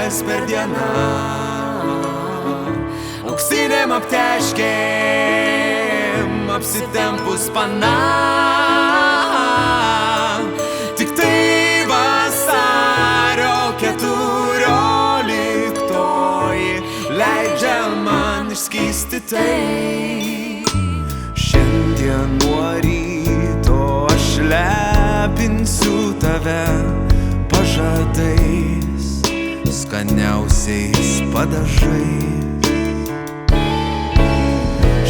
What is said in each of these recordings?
kas per dieną. Auksinėm apteškėm apsitempus pana. Tik tai vasario 14 leidžia man išskysti tai. Šiandien nuo ryto aš lepinsiu tave pažadais, skaniausiais padažais.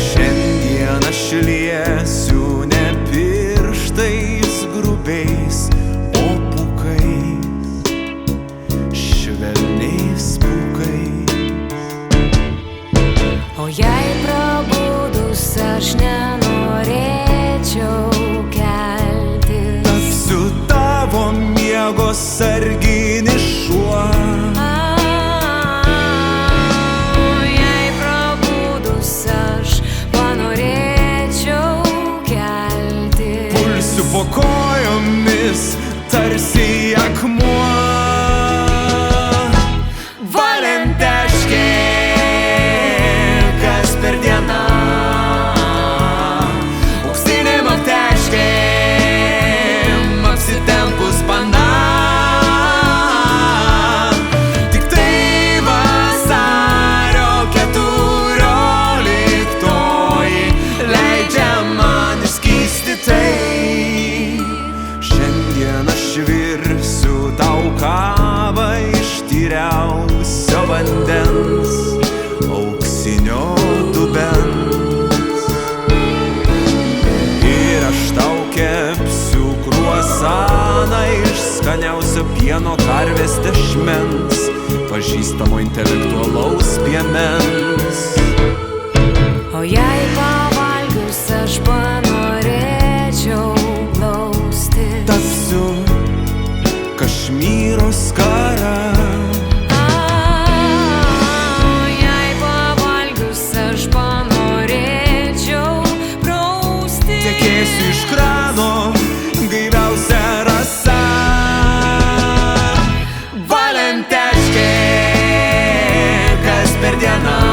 Šiandien aš liesiu ne pirštais grubiais, o pūkais, švelniais pūkais. O jei prabudus aš nenorėčiau keltis, tapsiu tavo miego sarginis šuo. Jei prabudus aš panorėčiau keltis, Pulsiu po kojomis tarsi akmuo. Valenteškė, kas per dieną. Auksinėm apteškėm apsitempus pana. Tik tai vasario 14 leidžia man išskysti tai. Šiandien aš virsiu tau kavą iš tyriausio vandens, auksinio dubens. Ir aš tau kepsiu kruasaną iš skaniausio pieno karvės tešmens, pažįstamo intelektualaus piemens. o jei pavalgius aš panorėčiau glaustis, Tapsiu Kašmyro skara. jei pavalgius aš panorėčiau praustis, Tekėsiu iš krano gaiviausia rasa. Valenteškė, kas per dieną.